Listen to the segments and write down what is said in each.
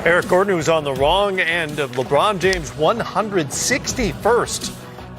Eric Gordon, who's on the wrong end of LeBron James' 161st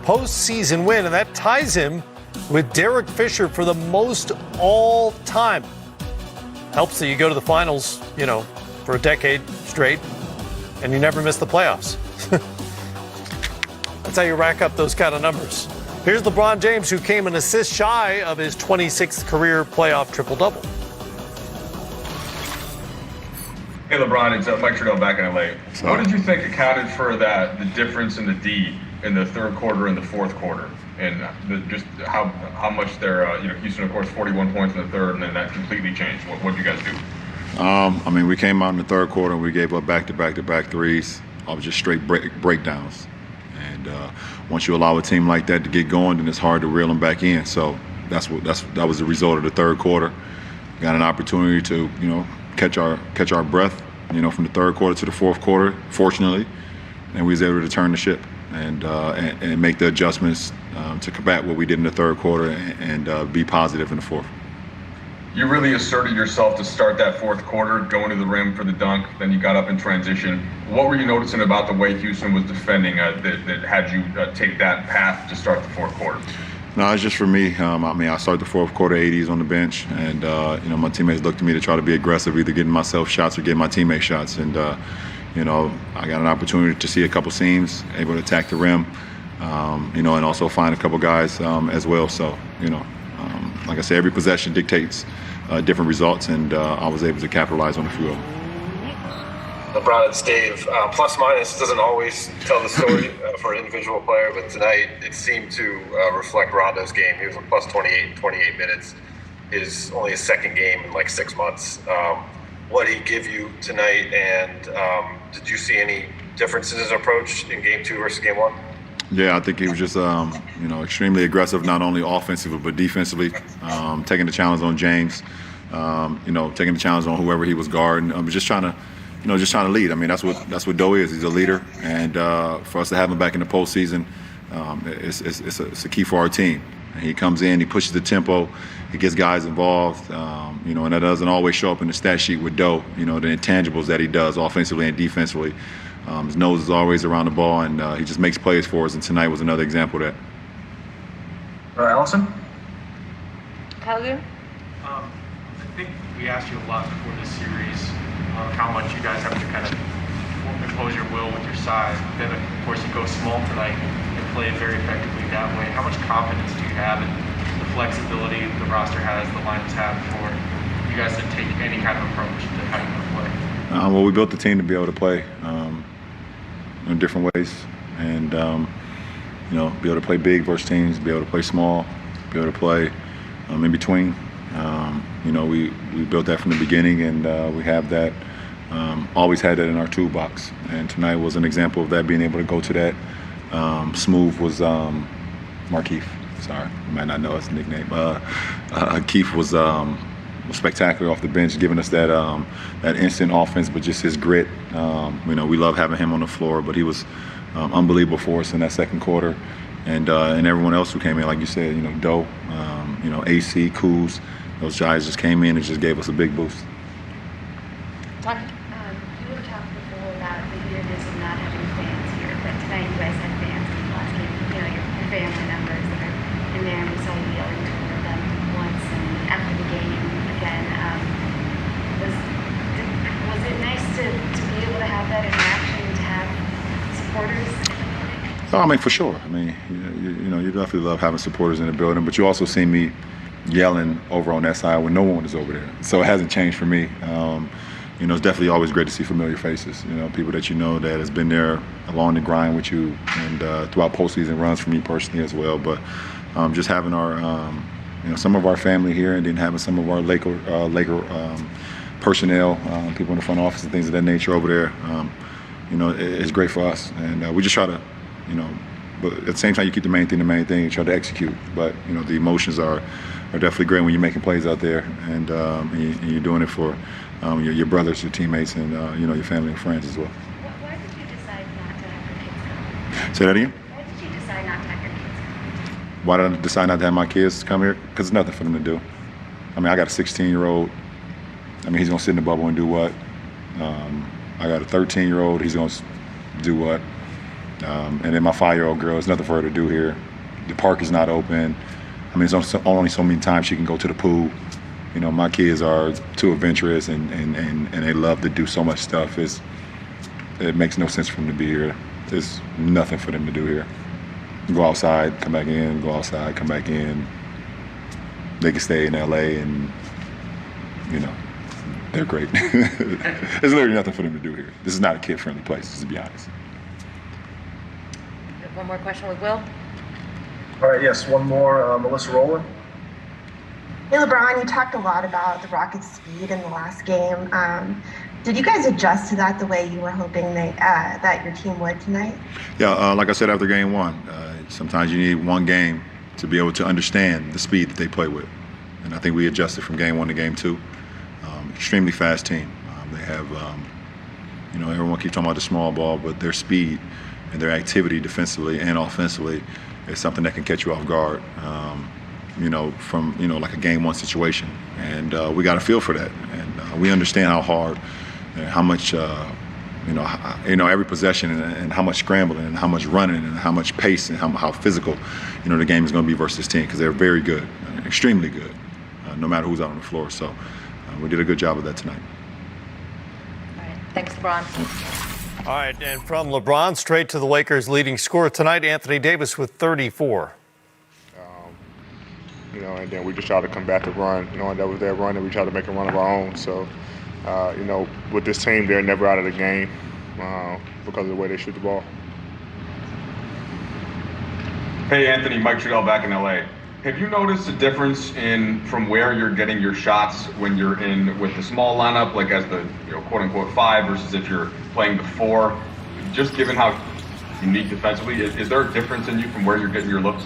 postseason win, and that ties him with Derek Fisher for the most all time. Helps that you go to the finals, for a decade straight, and you never miss the playoffs. That's how you rack up those kind of numbers. Here's LeBron James, who came an assist shy of his 26th career playoff triple-double. Hey, LeBron, it's Mike Trudell back in LA. What did you think accounted for the difference in the D in the third quarter and the fourth quarter? And just how much they're, Houston, of course, 41 points in the third, and then that completely changed. What did you guys do? We came out in the third quarter and we gave up back-to-back threes. All just straight breakdowns. And once you allow a team like that to get going, then it's hard to reel them back in. So that was the result of the third quarter. Got an opportunity to, catch our breath, from the third quarter to the fourth quarter, fortunately, and we was able to turn the ship and make the adjustments to combat what we did in the third quarter and be positive in the fourth. You really asserted yourself to start that fourth quarter, going to the rim for the dunk, then you got up in transition. What were you noticing about the way Houston was defending that had you take that path to start the fourth quarter? No, it's just for me. I started the fourth quarter 80s on the bench, and my teammates looked to me to try to be aggressive, either getting myself shots or getting my teammates shots. And I got an opportunity to see a couple seams, able to attack the rim, and also find a couple guys as well. So, like I said, every possession dictates different results, and I was able to capitalize on a few of them. LeBron and Steve, plus minus doesn't always tell the story for an individual player, but tonight it seemed to reflect Rondo's game. He was a plus 28 in 28 minutes. His only his second game in like 6 months. What did he give you tonight, and did you see any differences in his approach in game 2 versus game 1? Yeah, I think he was just, extremely aggressive, not only offensively but defensively, taking the challenge on James, taking the challenge on whoever he was guarding. Just trying to lead. I mean, that's what Doe is. He's a leader, and for us to have him back in the postseason, it's a key for our team. And he comes in, he pushes the tempo, he gets guys involved, and that doesn't always show up in the stat sheet with Doe. The intangibles that he does offensively and defensively. His nose is always around the ball, and he just makes plays for us. And tonight was another example of that. Allison? Calhoun? I think we asked you a lot before this series how much you guys have to kind of impose your will with your size. Then, of course, you go small tonight and play very effectively that way. How much confidence do you have in the flexibility the roster has, the lineups have, for you guys to take any kind of approach to how you want to play? Well, we built the team to be able to play in different ways, and be able to play big versus teams, be able to play small, be able to play in between. We built that from the beginning, and we have that. Always had that in our toolbox, and tonight was an example of that, being able to go to that. Smooth was Markeith. Sorry, you might not know his nickname. Keith was spectacular off the bench, giving us that instant offense, but just his grit. We love having him on the floor, but he was unbelievable for us in that second quarter. And everyone else who came in, like you said, Doe, AC, Kuz, those guys just came in and just gave us a big boost. Tony? You were talking before about the weirdness of not having fans here, but tonight you guys had fans in the last game. Your family members that are in there, and we saw you yelling toward them once, and after the game again. Was it nice to be able to have that interaction, to have supporters in the building? Oh, for sure. You definitely love having supporters in the building, but you also see me yelling over on that side when no one is over there. So it hasn't changed for me. It's definitely always great to see familiar faces. People that that has been there along the grind with you, and throughout postseason runs for me personally as well. But just having our, some of our family here, and then having some of our Laker personnel, people in the front office and things of that nature over there, it's great for us. And we just try to, but at the same time, you keep the main thing, you try to execute. But, the emotions are definitely great when you're making plays out there, and you're doing it for your brothers, your teammates, and, your family and friends as well. Why did you decide not to have your kids come? Say that again? Why did you decide not to have your kids come? Why did I decide not to have my kids come here? Because it's nothing for them to do. I got a 16-year-old. He's going to sit in the bubble and do what? I got a 13-year-old. He's going to do what? And then my 5-year-old girl, there's nothing for her to do here. The park is not open. I mean, there's only so many times she can go to the pool. You know, my kids are too adventurous and they love to do so much stuff. It makes no sense for them to be here. There's nothing for them to do here. Go outside, come back in, go outside, come back in. They can stay in LA and, you know, they're great. There's literally nothing for them to do here. This is not a kid-friendly place, to be honest. One more question with Will. All right, yes, one more. Melissa Rowland. Hey, LeBron, you talked a lot about the Rockets' speed in the last game. Did you guys adjust to that the way you were hoping that your team would tonight? Yeah, like I said after game one, sometimes you need one game to be able to understand the speed that they play with. And I think we adjusted from game one to game two. Extremely fast team. They have, you know, everyone keeps talking about the small ball, but their speed and their activity defensively and offensively is something that can catch you off guard, you know, from, you know, like a game one situation. And we got a feel for that. And we understand how hard and how much, you know, every possession and how much scrambling and how much running and how much pace and how physical, you know, the game is going to be versus this team, because they're very good, extremely good, no matter who's out on the floor. So we did a good job of that tonight. All right. Thanks, LeBron. All right, and from LeBron straight to the Lakers' leading scorer tonight, Anthony Davis with 34. You know, and then we just try to combat the run, knowing that was their run, and we try to make a run of our own. So, you know, with this team, they're never out of the game because of the way they shoot the ball. Hey, Anthony, Mike Trudell back in LA. Have you noticed a difference from where you're getting your shots when you're in with the small lineup, like as the, you know, quote unquote 5, versus if you're playing the 4? Just given how unique defensively, is there a difference in you from where you're getting your looks?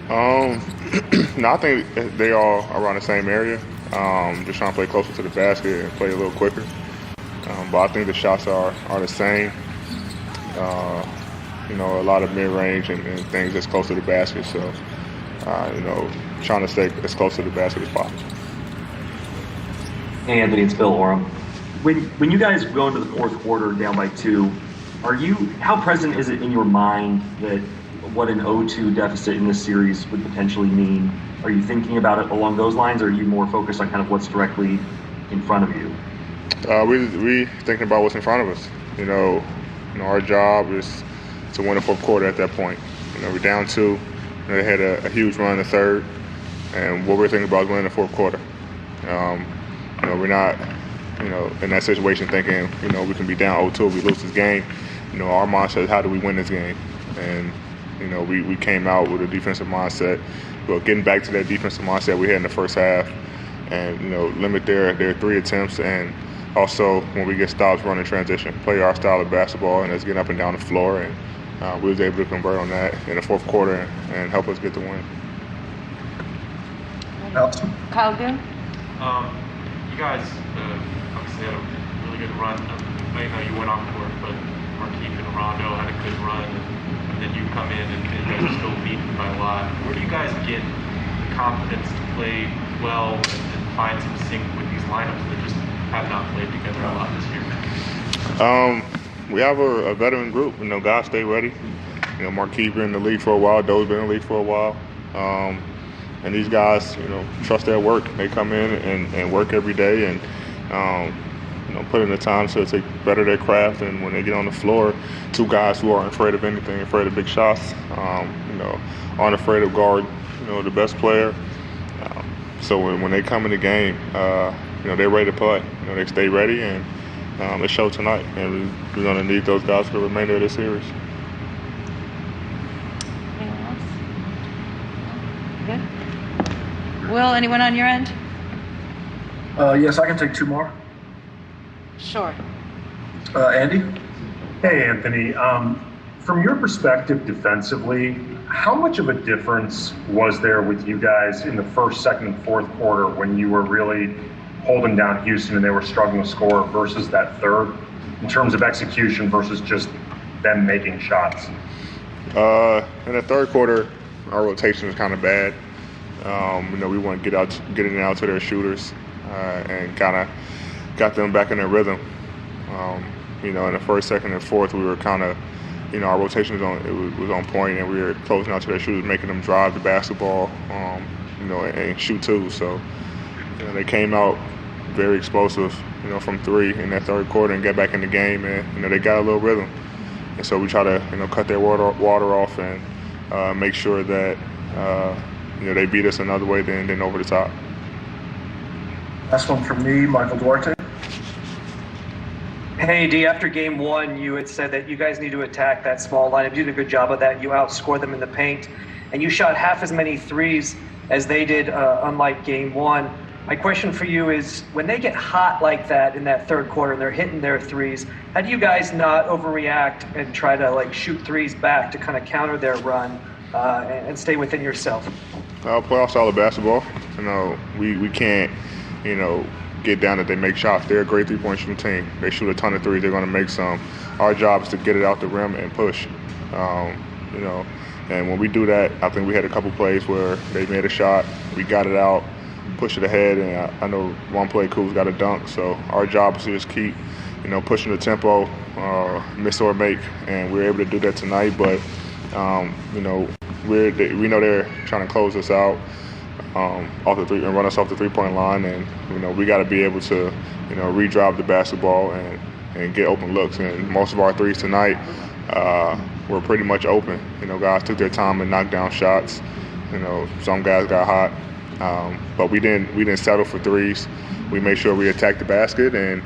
No, I think they all around the same area. Just trying to play closer to the basket and play a little quicker. But I think the shots are the same. You know, a lot of mid-range and things that's close to the basket. So, you know, trying to stay as close to the basket as possible. Hey, Anthony, it's Bill Oram. When you guys go into the fourth quarter down by 2, how present is it in your mind that what an 0-2 deficit in this series would potentially mean? Are you thinking about it along those lines, or are you more focused on kind of what's directly in front of you? We thinking about what's in front of us. You know, our job is to win the fourth quarter at that point. You know, we're down 2. You know, they had a huge run in the third, and what we're thinking about is winning the fourth quarter. You know, we're not, you know, in that situation thinking, you know, we can be down 0-2 if we lose this game. You know, our mindset is how do we win this game? And, you know, we came out with a defensive mindset. Well, getting back to that defensive mindset we had in the first half, and, you know, limit their 3 attempts, and also when we get stops, running transition, play our style of basketball, and let's get up and down the floor. And we was able to convert on that in the fourth quarter and help us get the win. Kyle Goon? You guys obviously had a really good run. I know you went off court, but Markieff and Rondo had a good run, and then you come in and you guys are still beaten by a lot. Where do you guys get the confidence to play well and find some sync with these lineups that just have not played together a lot this year? We have a veteran group. You know, guys stay ready. You know, Markieff been in the league for a while. Doe's been in the league for a while. And these guys, you know, trust their work. They come in and work every day and, you know, put in the time to better their craft. And when they get on the floor, 2 guys who aren't afraid of anything, afraid of big shots, you know, aren't afraid of guard, you know, the best player. So when they come in the game, you know, they're ready to play. You know, they stay ready, and it showed tonight. And we're going to need those guys for the remainder of the series. Anyone else? Good? Will, anyone on your end? Yes, I can take 2 more. Sure. Andy? Hey, Anthony. From your perspective defensively, how much of a difference was there with you guys in the first, second, and fourth quarter when you were really holding down Houston and they were struggling to score versus that third in terms of execution versus just them making shots? In the third quarter, our rotation was kind of bad. You know, we want to getting out to their shooters and kind of got them back in their rhythm. You know, in the first, second, and fourth, we were kind of, you know, our rotation was on point, and we were closing out to their shooters, making them drive the basketball, you know, and shoot too. So, you know, they came out very explosive, you know, from three in that third quarter and get back in the game, and you know, they got a little rhythm. And so we try to, you know, cut their water off and make sure that you know, they beat us another way than over the top. Last one from me, Michael Duarte. Hey, D, after game one, you had said that you guys need to attack that small lineup. You did a good job of that. You outscored them in the paint, and you shot half as many threes as they did, unlike game one. My question for you is, when they get hot like that in that third quarter and they're hitting their threes, how do you guys not overreact and try to like shoot threes back to kind of counter their run and stay within yourself? Playoff style of basketball. You know, we can't, you know, get down that they make shots. They're a great three-point shooting team. They shoot a ton of threes. They're going to make some. Our job is to get it out the rim and push. You know, and when we do that, I think we had a couple plays where they made a shot, we got it out, push it ahead, and I know one play Kuz got a dunk. So our job is to just keep, you know, pushing the tempo, miss or make, and we were able to do that tonight. But you know, we know they're trying to close us out off the three and run us off the three-point line, and you know, we got to be able to, you know, redrive the basketball and get open looks. And most of our threes tonight were pretty much open. You know, guys took their time and knocked down shots. You know, some guys got hot, but we didn't settle for threes. We made sure we attacked the basket and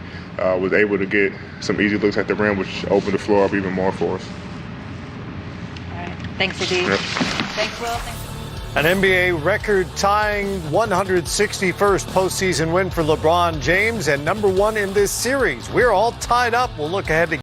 was able to get some easy looks at the rim, which opened the floor up even more for us. All right. Thanks, Adi. Yep. Thanks, Will. Thanks. An NBA record-tying 161st postseason win for LeBron James and #1 in this series. We're all tied up. We'll look ahead to